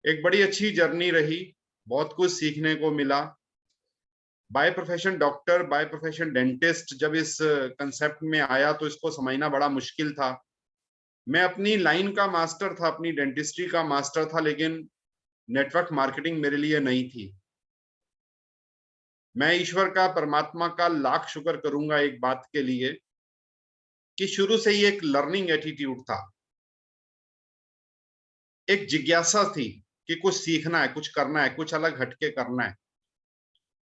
एक बड़ी अच्छी जर्नी रही, बहुत कुछ सीखने को मिला। By profession doctor, by profession dentist, जब इस कंसेप्ट में आया तो इसको समझना बड़ा मुश्किल था। मैं अपनी लाइन का मास्टर था, अपनी डेंटिस्ट्री का मास्टर था, लेकिन नेटवर्क मार्केटिंग मेरे लिए नहीं थी। मैं ईश्वर का, परमात्मा का लाख शुक्र करूंगा एक बात के लिए कि शुरू से ही एक लर्निंग एटीट्यूड था, एक जिज्ञासा थी कि कुछ सीखना है, कुछ करना है, कुछ अलग हटके करना है।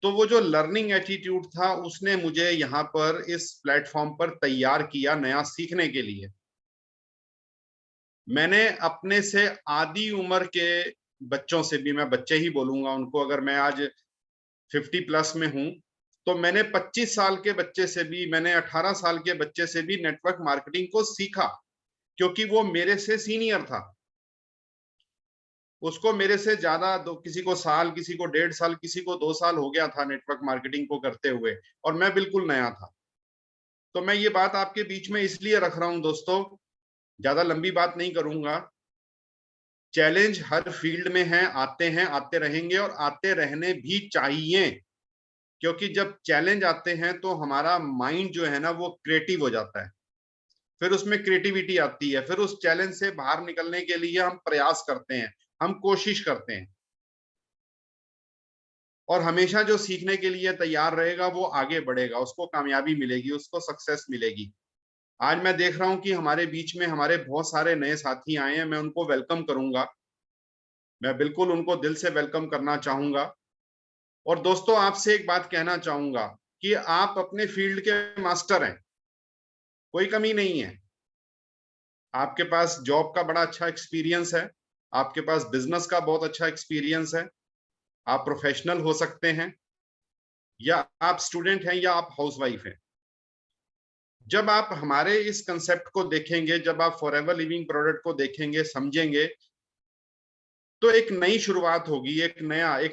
तो वो जो लर्निंग एटीट्यूड था उसने मुझे यहाँ पर इस प्लेटफॉर्म पर तैयार किया नया सीखने के लिए। मैंने अपने से आधी उम्र के बच्चों से भी, मैं बच्चे ही बोलूंगा उनको, अगर मैं आज 50+ में हूं, तो मैंने 25 साल के बच्चे से भी, मैंने 18 साल के बच्चे से भी नेटवर्क मार्केटिंग को सीखा, क्योंकि वो मेरे से सीनियर था। उसको मेरे से ज्यादा किसी को साल, किसी को 1.5 साल, किसी को 2 साल हो गया था नेटवर्क मार्केटिंग को करते हुए, और मैं बिल्कुल नया था। तो मैं ये बात आपके बीच में इसलिए रख रहा हूं दोस्तों, ज्यादा लंबी बात नहीं करूंगा। चैलेंज हर फील्ड में है, आते हैं, आते रहेंगे और आते रहने भी चाहिए, क्योंकि जब चैलेंज आते हैं तो हमारा माइंड जो है ना वो क्रिएटिव हो जाता है, फिर उसमें क्रिएटिविटी आती है, फिर उस चैलेंज से बाहर निकलने के लिए हम प्रयास करते हैं, हम कोशिश करते हैं, और हमेशा जो सीखने के लिए तैयार रहेगा वो आगे बढ़ेगा, उसको कामयाबी मिलेगी, उसको सक्सेस मिलेगी। आज मैं देख रहा हूं कि हमारे बीच में हमारे बहुत सारे नए साथी आए हैं, मैं उनको वेलकम करूंगा, मैं बिल्कुल उनको दिल से वेलकम करना चाहूंगा। और दोस्तों आपसे एक बात कहना चाहूंगा कि आप अपने फील्ड के मास्टर हैं, कोई कमी नहीं है। आपके पास जॉब का बड़ा अच्छा एक्सपीरियंस है, आपके पास बिजनेस का बहुत अच्छा एक्सपीरियंस है, आप प्रोफेशनल हो सकते हैं, या आप स्टूडेंट हैं, या आप हाउसवाइफ हैं। जब आप हमारे इस कंसेप्ट को देखेंगे, जब आप फॉरएवर लिविंग प्रोडक्ट को देखेंगे, समझेंगे, तो एक नई शुरुआत होगी, एक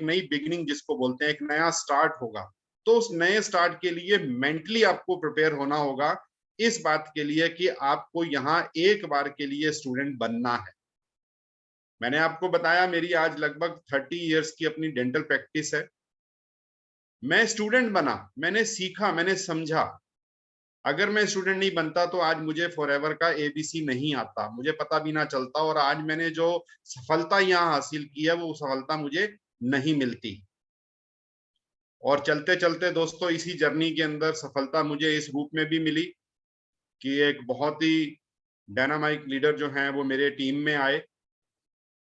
नई बिगिनिंग जिसको बोलते हैं, एक नया स्टार्ट होगा। तो उस नए स्टार्ट के लिए मेंटली आपको प्रिपेयर होना होगा इस बात के लिए कि आपको यहाँ एक बार के लिए स्टूडेंट बनना है। मैंने आपको बताया मेरी आज लगभग 30 इयर्स की अपनी डेंटल प्रैक्टिस है। मैं स्टूडेंट बना, मैंने सीखा, मैंने समझा। अगर मैं स्टूडेंट नहीं बनता तो आज मुझे फॉरएवर का एबीसी नहीं आता, मुझे पता भी ना चलता, और आज मैंने जो सफलता यहाँ हासिल की है वो सफलता मुझे नहीं मिलती। और चलते चलते दोस्तों इसी जर्नी के अंदर सफलता मुझे इस रूप में भी मिली कि एक बहुत ही डायनामाइक लीडर जो हैं वो मेरे टीम में आए,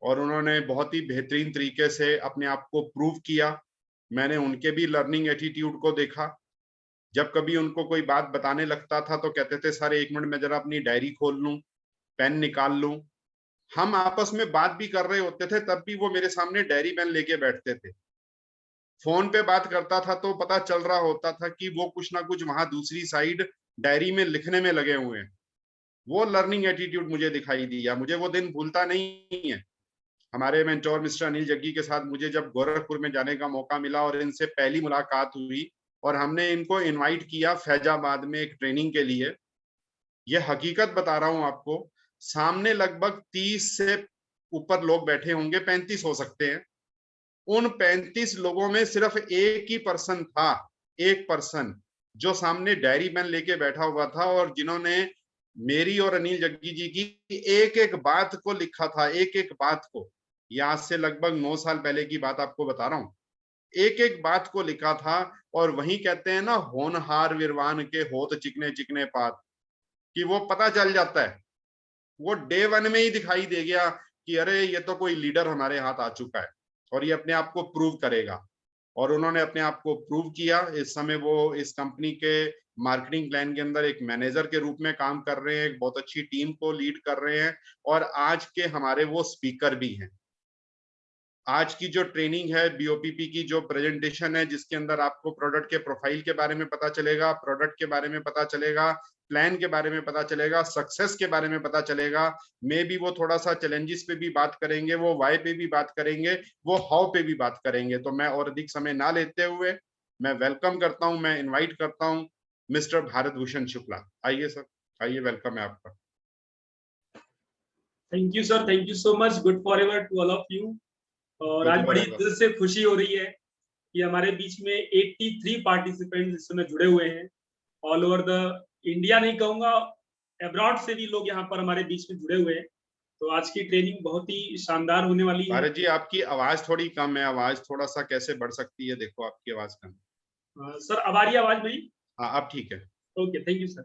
और उन्होंने बहुत ही बेहतरीन तरीके से अपने आप को प्रूव किया। मैंने उनके भी लर्निंग एटीट्यूड को देखा। जब कभी उनको कोई बात बताने लगता था तो कहते थे सर 1 मिनट में जरा अपनी डायरी खोल लूं, पेन निकाल लूं। हम आपस में बात भी कर रहे होते थे तब भी वो मेरे सामने डायरी पेन लेके बैठते थे। फोन पे बात करता था तो पता चल रहा होता था कि वो कुछ ना कुछ वहां दूसरी साइड डायरी में लिखने में लगे हुए हैं। वो लर्निंग एटीट्यूड मुझे दिखाई दिया, मुझे वो दिन भूलता नहीं है। हमारे मेंटोर मिस्टर अनिल जग्गी के साथ मुझे जब गोरखपुर में जाने का मौका मिला और इनसे पहली मुलाकात हुई, और हमने इनको इनवाइट किया फैजाबाद में एक ट्रेनिंग के लिए। ये हकीकत बता रहा हूं आपको, सामने लगभग 30 से ऊपर लोग बैठे होंगे, 35 हो सकते हैं। उन 35 लोगों में सिर्फ एक ही पर्सन था, एक पर्सन जो सामने डायरी पेन लेके बैठा हुआ था, और जिन्होंने मेरी और अनिल जग्गी जी की एक एक बात को लिखा था, एक एक बात को। ये आज से लगभग 9 साल पहले की बात आपको बता रहा हूं, एक एक बात को लिखा था। और वही कहते हैं ना, होनहार विरवान के होत चिकने चिकने पात, कि वो पता चल जाता है, वो डे वन में ही दिखाई दे गया कि अरे ये तो कोई लीडर हमारे हाथ आ चुका है और ये अपने आप को प्रूव करेगा। और उन्होंने अपने आप को प्रूव किया। इस समय वो इस कंपनी के मार्केटिंग प्लान के अंदर एक मैनेजर के रूप में काम कर रहे हैं, एक बहुत अच्छी टीम को लीड कर रहे हैं, और आज के हमारे वो स्पीकर भी हैं। आज की जो ट्रेनिंग है, बीओपीपी की जो प्रेजेंटेशन है, जिसके अंदर आपको प्रोडक्ट के प्रोफाइल के बारे में पता चलेगा, प्रोडक्ट के बारे में पता चलेगा, प्लान के बारे में पता चलेगा, सक्सेस के बारे में पता चलेगा। मे भी वो थोड़ा सा चैलेंजेस पे भी बात करेंगे, वो वाई पे भी बात करेंगे, वो हाउ पे भी बात करेंगे। तो मैं और अधिक समय ना लेते हुए मैं वेलकम करता हूं, मैं इन्वाइट करता हूं मिस्टर भारत भूषण शुक्ला। आइए सर, आइए, वेलकम है आपका। Thank you, sir. Thank you so much. Good forever to all of you. और आज बड़ी दिल से खुशी हो रही है कि हमारे बीच में 83 पार्टिसिपेंट्स इस समय जुड़े हुए हैं। ऑल ओवर द इंडिया नहीं कहूंगा, अब्रॉड से भी लोग यहाँ पर हमारे बीच में जुड़े हुए हैं। तो आज की ट्रेनिंग बहुत ही शानदार होने वाली है। भारत जी, आपकी आवाज थोड़ी कम है, आवाज थोड़ा सा कैसे बढ़ सकती है? देखो आपकी आवाज कम। सर अब आ रही है आवाज मेरी? हाँ, अब ठीक है। Okay, thank you sir.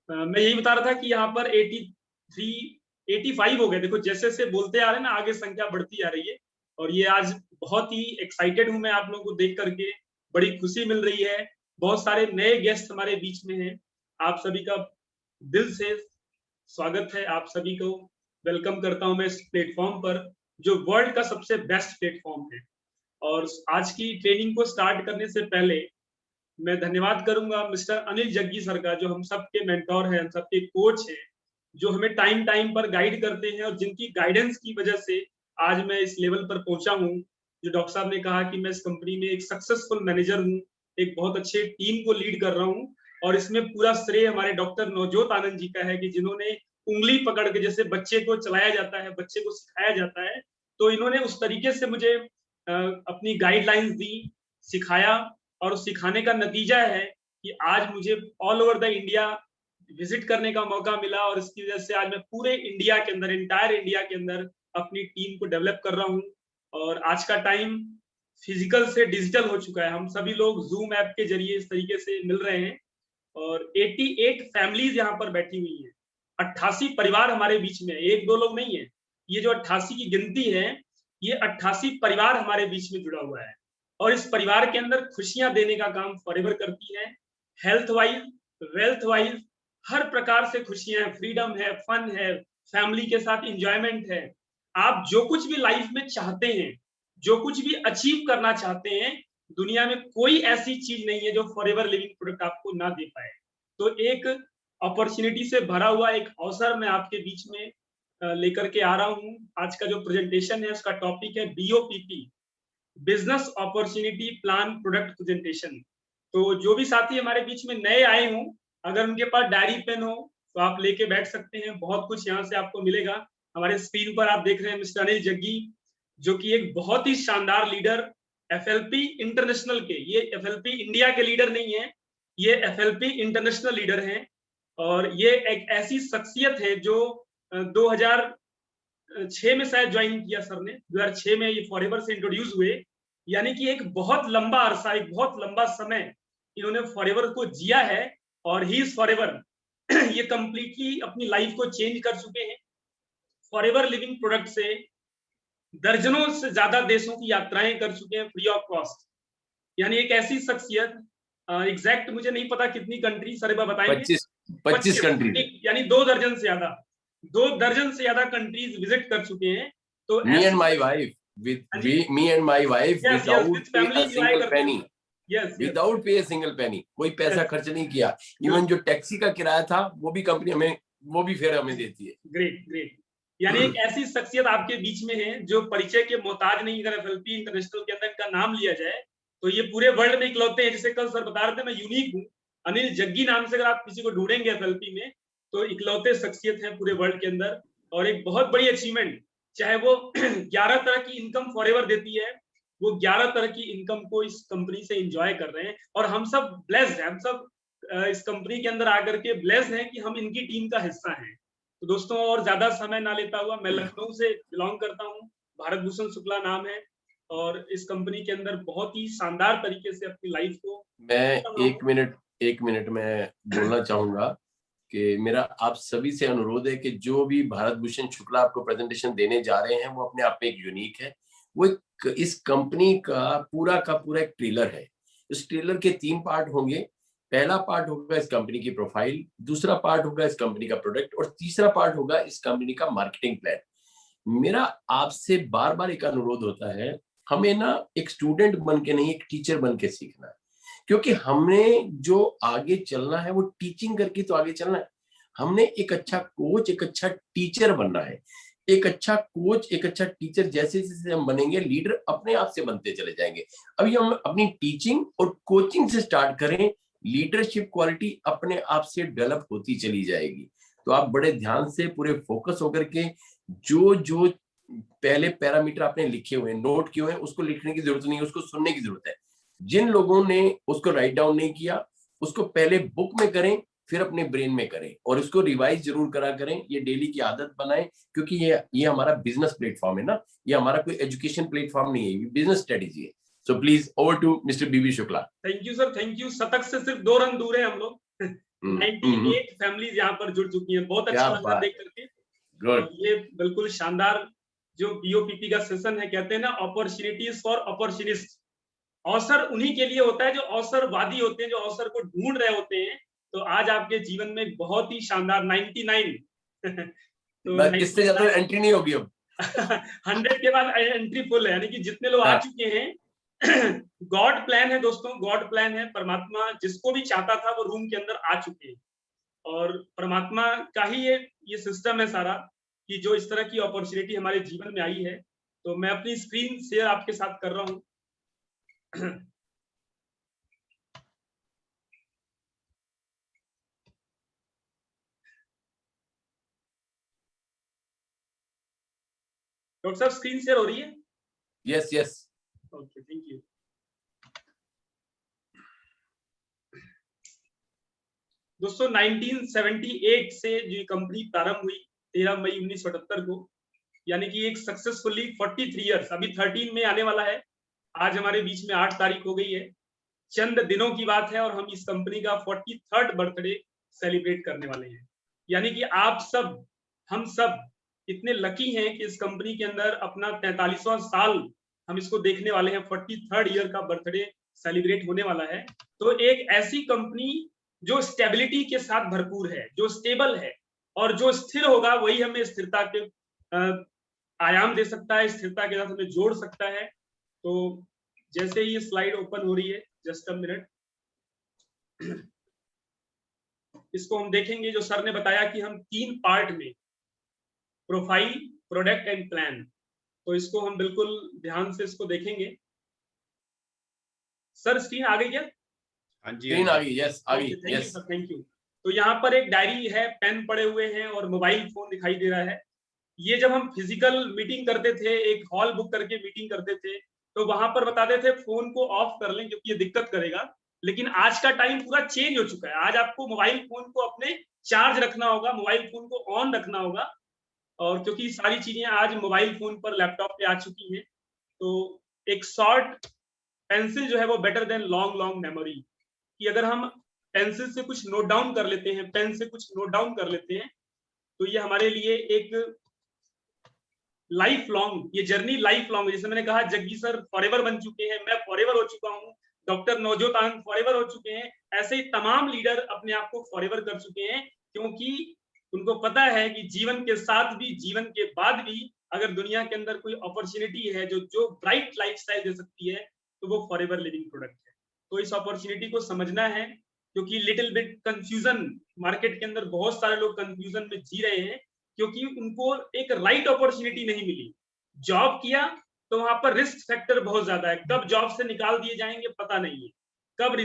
मैं यही बता रहा था कि यहाँ पर 83 85 हो गए। देखो जैसे जैसे बोलते आ रहे हैं ना, आगे संख्या बढ़ती आ रही है। और ये आज बहुत ही एक्साइटेड हूँ मैं आप लोगों को देख करके, बड़ी खुशी मिल रही है। बहुत सारे नए गेस्ट हमारे बीच में हैं। आप सभी का दिल से स्वागत है, आप सभी को वेलकम करता हूं मैं इस प्लेटफॉर्म पर, जो वर्ल्ड का सबसे बेस्ट प्लेटफॉर्म है। और आज की ट्रेनिंग को स्टार्ट करने से पहले मैं धन्यवाद करूंगा मिस्टर अनिल जग्गी सर का, जो हम सबके मेंटोर हैं, हम सबके कोच हैं, जो हमें टाइम टाइम पर गाइड करते हैं और जिनकी गाइडेंस की वजह से आज मैं इस लेवल पर पहुंचा हूं। जो डॉक्टर साहब ने कहा कि मैं इस कंपनी में एक सक्सेसफुल मैनेजर हूं, एक बहुत अच्छे टीम को लीड कर रहा हूं। और इसमें पूरा श्रेय हमारे डॉक्टर नवजोत आनंद जी का है कि जिन्होंने उंगली पकड़ के, जैसे बच्चे को चलाया जाता है, बच्चे को सिखाया जाता है, तो इन्होंने उस तरीके से मुझे अपनी गाइडलाइंस दी, सिखाया। और सिखाने का नतीजा है कि आज मुझे all over the India visit करने का मौका मिला। और इसकी वजह से आज मैं पूरे इंडिया के अंदर, इंटायर इंडिया के अंदर अपनी टीम को डेवलप कर रहा हूँ। और आज का टाइम फिजिकल से डिजिटल हो चुका है। हम सभी लोग जूम ऐप के जरिए इस तरीके से मिल रहे हैं। और 88 फैमिलीज यहाँ पर बैठी हुई हैं, 88 परिवार हमारे बीच में, एक दो लोग नहीं है। ये जो 88 की गिनती है, ये 88 परिवार हमारे बीच में जुड़ा हुआ है। और इस परिवार के अंदर खुशियां देने का काम फॉरएवर करती है। हेल्थ वाइज, वेल्थ वाइज, हर प्रकार से खुशियां, फ्रीडम है, फन है, फैमिली के साथ इंजॉयमेंट है। आप जो कुछ भी लाइफ में चाहते हैं, जो कुछ भी अचीव करना चाहते हैं, दुनिया में कोई ऐसी चीज नहीं है जो फॉरएवर लिविंग प्रोडक्ट आपको ना दे पाए। तो एक अपॉर्चुनिटी से भरा हुआ एक अवसर मैं आपके बीच में लेकर के आ रहा हूं। आज का जो प्रेजेंटेशन है उसका टॉपिक है BOPP, business opportunity plan product presentation. तो जो भी साथी हमारे बीच में नए आए हों, अगर उनके पास डायरी पेन हो तो आप लेके बैठ सकते हैं। बहुत कुछ यहाँ से आपको मिलेगा। हमारे स्क्रीन पर आप देख रहे हैं मिस्टर अनिल जग्गी, जो कि एक बहुत ही शानदार लीडर, FLP इंटरनेशनल के, ये FLP इंडिया के लीडर नहीं है, ये FLP इंटरनेशनल लीडर हैं। और ये एक ऐसी शख्सियत है जो 2006 में शायद ज्वाइन किया सर ने, 2006 में ये फॉरएवर से इंट्रोड्यूस हुए। यानी कि एक बहुत लंबा अरसा, एक बहुत लंबा समय इन्होंने फॉरएवर को जिया है। और ही इज फॉरएवर ये कंप्लीटली अपनी लाइफ को चेंज कर चुके हैं। फॉरएवर लिविंग प्रोडक्ट से दर्जनों से ज्यादा देशों की यात्राएं कर चुके हैं फ्री ऑफ कॉस्ट। यानी एक ऐसी शख्सियत, एग्जैक्ट मुझे नहीं पता कितनी कंट्री सर बताएंगे। 25 कंट्री, यानी 2 दर्जन से ज्यादा, 2 दर्जन से ज्यादा कंट्रीज विजिट कर चुके हैं। तो me and my wife without pay single penny, without pay single penny, कोई पैसा खर्च नहीं किया। इवन जो टैक्सी का किराया था वो भी कंपनी हमें, वो भी फिर हमें देती है। Great great. यानी एक ऐसी शख्सियत आपके बीच में है जो परिचय के मोहताज नहीं। अगर FLP इंटरनेशनल के अंदर इनका नाम लिया जाए तो ये पूरे वर्ल्ड में इकलौते हैं। जैसे कल सर बता रहे थे, मैं यूनिक हूँ। अनिल जग्गी नाम से अगर आप किसी को ढूंढेंगे FLP में, तो इकलौते शख्सियत है पूरे वर्ल्ड के अंदर। और एक बहुत बड़ी अचीवमेंट, चाहे वो 11 तरह की इनकम फॉरएवर देती है, वो 11 तरह की इनकम को इस कंपनी से एंजॉय कर रहे हैं। और हम सब ब्लेस्ड हैं, हम सब इस कंपनी के अंदर आकर के ब्लेस्ड हैं कि हम इनकी टीम का हिस्सा हैं। तो दोस्तों, और ज्यादा समय ना लेता हुआ, मैं लखनऊ से बिलोंग करता हूँ, भारत भूषण शुक्ला नाम है। और इस कंपनी के अंदर बहुत ही शानदार तरीके से अपनी लाइफ को, मैं एक मिनट में बोलना चाहूंगा कि मेरा आप सभी से अनुरोध है कि जो भी भारत भूषण शुक्ला आपको प्रेजेंटेशन देने जा रहे हैं वो अपने आप में एक यूनिक है। वो एक इस कंपनी का पूरा एक ट्रेलर है। इस ट्रेलर के 3 पार्ट होंगे। पहला पार्ट होगा इस कंपनी की प्रोफाइल, दूसरा पार्ट होगा इस कंपनी का प्रोडक्ट, और तीसरा पार्ट होगा इस कंपनी का मार्केटिंग प्लान। मेरा आपसे बार बार एक अनुरोध होता है, हमें ना एक स्टूडेंट बन के नहीं, एक टीचर बन के सीखना है। क्योंकि हमने जो आगे चलना है वो टीचिंग करके तो आगे चलना है। हमने एक अच्छा कोच, एक अच्छा टीचर बनना है। एक अच्छा कोच, एक अच्छा टीचर जैसे जैसे हम बनेंगे, लीडर अपने आप से बनते चले जाएंगे। अभी हम अपनी टीचिंग और कोचिंग से स्टार्ट करें, लीडरशिप क्वालिटी अपने आप से डेवलप होती चली जाएगी। तो आप बड़े ध्यान से, पूरे फोकस होकर के जो जो पहले पैरामीटर आपने लिखे हुए हैं, नोट किए हुए हैं, उसको लिखने की जरूरत नहीं है, उसको सुनने की जरूरत है। जिन लोगों ने उसको राइट डाउन नहीं किया, उसको पहले बुक में करें, फिर अपने ब्रेन में करें, और इसको रिवाइज जरूर करा करें। ये डेली की आदत बनाएं, क्योंकि ये हमारा बिजनेस प्लेटफॉर्म है ना, ये हमारा कोई एजुकेशन प्लेटफॉर्म नहीं है, ये बिजनेस स्ट्रेटेजी है। So please over to mister B B Shukla. Thank you sir, thank you. शतक से सिर्फ 2 रन दूर है हम लोग। 98 फैमिलीज यहाँ पर जुड़ चुकी हैं। बहुत अच्छा लगा देख करके। गुड। ये बिल्कुल शानदार जो बीओपीपी का सेशन है, कहते हैं ना अपॉर्चुनिटीज फॉर अपॉर्चुनिस्ट। अवसर उन्हीं के लिए होता है जो अवसरवादी होते हैं, जो अवसर को ढूंढ रहे होते हैं। तो आज आपके जीवन में बहुत ही शानदार 99 तो इससे ज्यादा एंट्री नहीं होगी अब। 100 के बाद एंट्री फुल है, यानी कि जितने लोग आ चुके हैं गॉड प्लान है दोस्तों, गॉड प्लान है। परमात्मा जिसको भी चाहता था वो रूम के अंदर आ चुके हैं, और परमात्मा का ही ये सिस्टम है सारा, कि जो इस तरह की अपॉर्चुनिटी हमारे जीवन में आई है। तो मैं अपनी स्क्रीन शेयर आपके साथ कर रहा हूं। डॉक्टर साहब स्क्रीन शेयर हो रही है? Yes yes. Okay, thank you. दोस्तों 1978 से जो कंपनी प्रारंभ हुई 13 मई 1978 को, यानी कि एक सक्सेसफुली 43 इयर्स, अभी 13 में आने वाला है। आज हमारे बीच में 8 तारीख हो गई है, चंद दिनों की बात है, और हम इस कंपनी का 43rd बर्थडे सेलिब्रेट करने वाले हैं। यानी कि आप सब, हम सब इतने लकी हैं कि इस कंपनी के अंदर अपना 43वां साल हम इसको देखने वाले हैं। 43rd ईयर का बर्थडे सेलिब्रेट होने वाला है। तो एक ऐसी कंपनी जो स्टेबिलिटी के साथ भरपूर है, जो स्टेबल है, और जो स्थिर होगा वही हमें स्थिरता के आयाम दे सकता है, स्थिरता के साथ हमें जोड़ सकता है। तो जैसे ही ये स्लाइड ओपन हो रही है, जस्ट अ मिनट, इसको हम देखेंगे। जो सर ने बताया कि हम 3 पार्ट में, प्रोफाइल, प्रोडक्ट एंड प्लान, तो इसको हम बिल्कुल ध्यान से इसको देखेंगे। सर स्क्रीन आ गई क्या? हाँ जी, स्क्रीन आ गई। यस आ गई। Thank you sir, thank you. तो यहाँ पर एक डायरी है, पेन पड़े हुए हैं, और मोबाइल फोन दिखाई दे रहा है। ये जब हम फिजिकल मीटिंग करते थे, एक हॉल बुक करके मीटिंग करते थे, तो वहां पर बताते थे फोन को ऑफ कर लें क्योंकि ये दिक्कत करेगा। लेकिन आज का टाइम पूरा चेंज हो चुका है। आज आपको मोबाइल फोन को अपने चार्ज रखना होगा, मोबाइल फोन को ऑन रखना होगा, और क्योंकि सारी चीजें आज मोबाइल फोन पर, लैपटॉप पे आ चुकी हैं। तो एक शॉर्ट पेंसिल जो है वो better than long long memory, कि अगर हम पेंसिल से कुछ नोट डाउन कर लेते हैं, पेन से कुछ नोट डाउन कर लेते हैं, तो ये हमारे लिए एक लाइफ लॉन्ग, ये जर्नी लाइफ लॉन्ग। जैसे मैंने कहा, जग्गी सर फॉरएवर बन चुके हैं, मैं फॉरएवर हो चुका हूँ, डॉक्टर नवजोत आनंद फॉरएवर हो चुके हैं। ऐसे ही तमाम लीडर अपने आप को फॉरएवर कर चुके हैं, क्योंकि उनको पता है कि जीवन के साथ भी, जीवन के बाद भी, अगर दुनिया के अंदर कोई अपॉर्चुनिटी है जो ब्राइट लाइफस्टाइल दे सकती है, तो वो फॉरएवर लिविंग प्रोडक्ट है। तो इस अपॉर्चुनिटी को समझना है, क्योंकि लिटिल बिट कंफ्यूजन, मार्केट के अंदर बहुत सारे लोग कंफ्यूजन में जी रहे हैं, क्योंकि उनको एक राइट अपॉर्चुनिटी नहीं मिली। जॉब किया तो वहां पर रिस्क फैक्टर बहुत ज्यादा है, कब जॉब से निकाल दिए जाएंगे पता नहीं है, कब